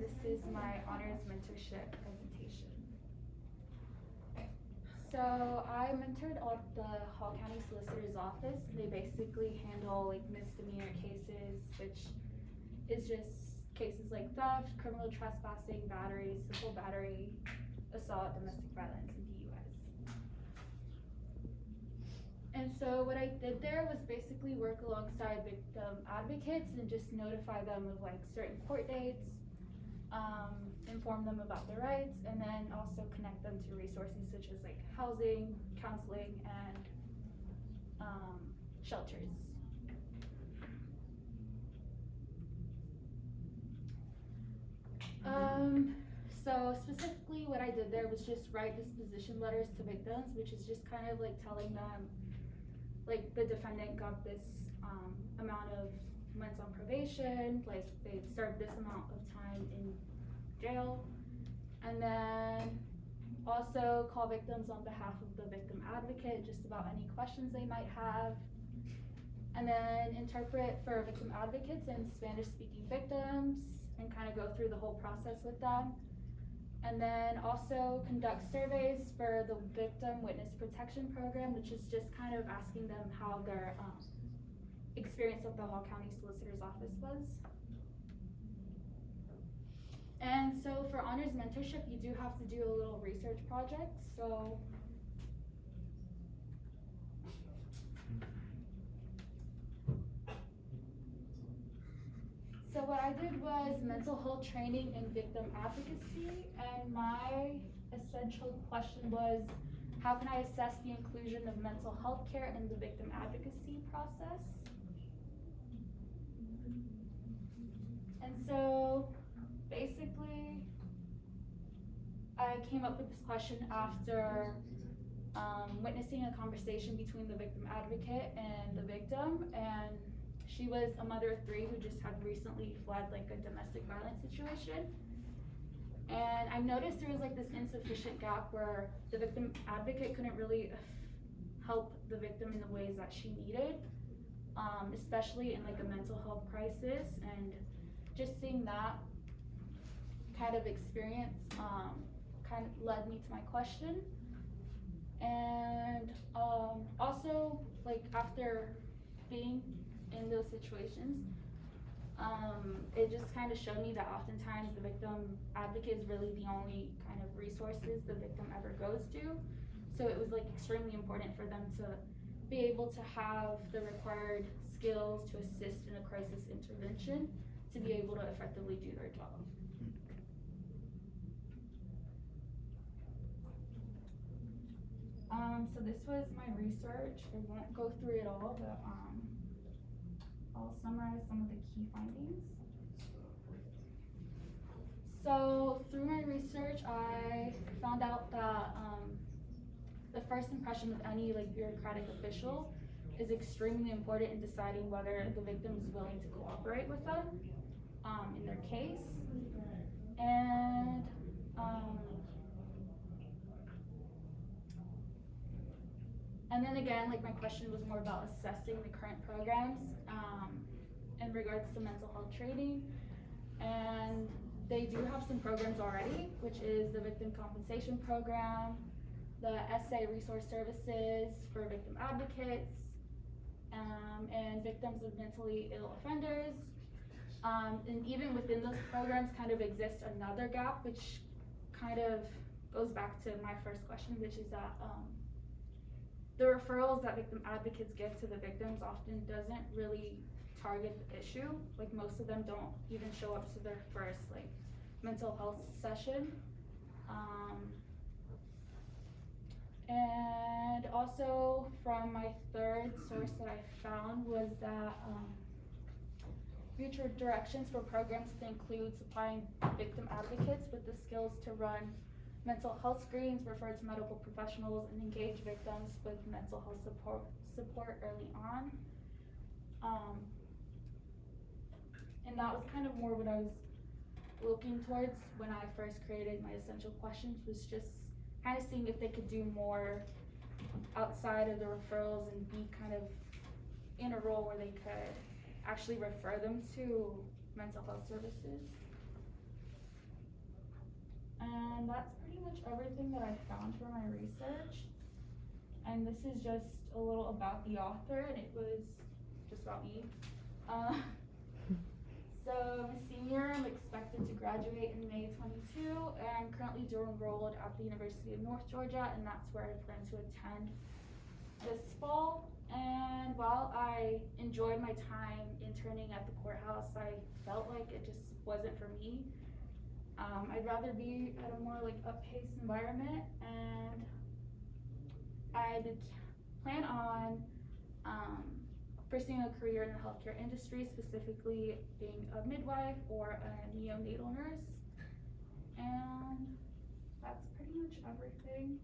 This is my honors mentorship presentation. So I mentored at the Hall County Solicitor's Office. They basically handle like misdemeanor cases, which is just cases like theft, criminal trespassing, battery, simple battery, assault, domestic violence, and DUIs. And so what I did there was basically work alongside victim advocates and just notify them of like certain court dates, inform them about their rights, and then also connect them to resources such as like housing, counseling, and shelters. So specifically what I did there was just write disposition letters to victims, which is just kind of like telling them like the defendant got this amount of months on probation, like they've served this amount of time in jail, and then also call victims on behalf of the victim advocate just about any questions they might have, and then interpret for victim advocates and Spanish speaking victims and kind of go through the whole process with them. And then also conduct surveys for the Victim Witness Protection Program, which is just kind of asking them how their experience at the Hall County Solicitor's Office was. And so for honors mentorship, you do have to do a little research project. So what I did was mental health training and victim advocacy, and my essential question was, how can I assess the inclusion of mental health care in the victim advocacy process? And so basically, I came up with this question after witnessing a conversation between the victim advocate and the victim, and she was a mother of 3 who just had recently fled like a domestic violence situation. And I noticed there was like this insufficient gap where the victim advocate couldn't really help the victim in the ways that she needed, especially in like a mental health crisis. And just seeing that kind of experience kind of led me to my question. And also like after being in those situations, it just kind of showed me that oftentimes the victim advocate is really the only kind of resources the victim ever goes to. So it was like extremely important for them to be able to have the required skills to assist in a crisis intervention to be able to effectively do their job. So this was my research. I won't go through it all, but I'll summarize some of the key findings. So through my research, I found out that the first impression of any like bureaucratic official is extremely important in deciding whether the victim is willing to cooperate with them in their case. And then again, like my question was more about assessing the current programs in regards to mental health training. And they do have some programs already, which is the Victim Compensation Program, the SA Resource Services for Victim Advocates, and victims of mentally ill offenders. And even within those programs kind of exists another gap, which kind of goes back to my first question, which is that the referrals that victim advocates give to the victims often doesn't really target the issue. Like most of them don't even show up to their first like mental health session. And also from my third source that I found was that future directions for programs to include supplying victim advocates with the skills to run mental health screens, refer to medical professionals, and engage victims with mental health support early on. And that was kind of more what I was looking towards when I first created my essential questions, was just kind of seeing if they could do more outside of the referrals and be kind of in a role where they could actually refer them to mental health services. And that's pretty much everything that I found for my research. And this is just a little about the author, and it was just about me. So I'm a senior. I'm expected to graduate in May 22, and I'm currently dual enrolled at the University of North Georgia, and that's where I plan to attend this fall. And while I enjoyed my time interning at the courthouse, I felt like it just wasn't for me. I'd rather be at a more like up-paced environment, and I plan on pursuing a career in the healthcare industry, specifically being a midwife or a neonatal nurse. And that's pretty much everything.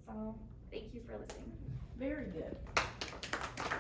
So thank you for listening. Very good.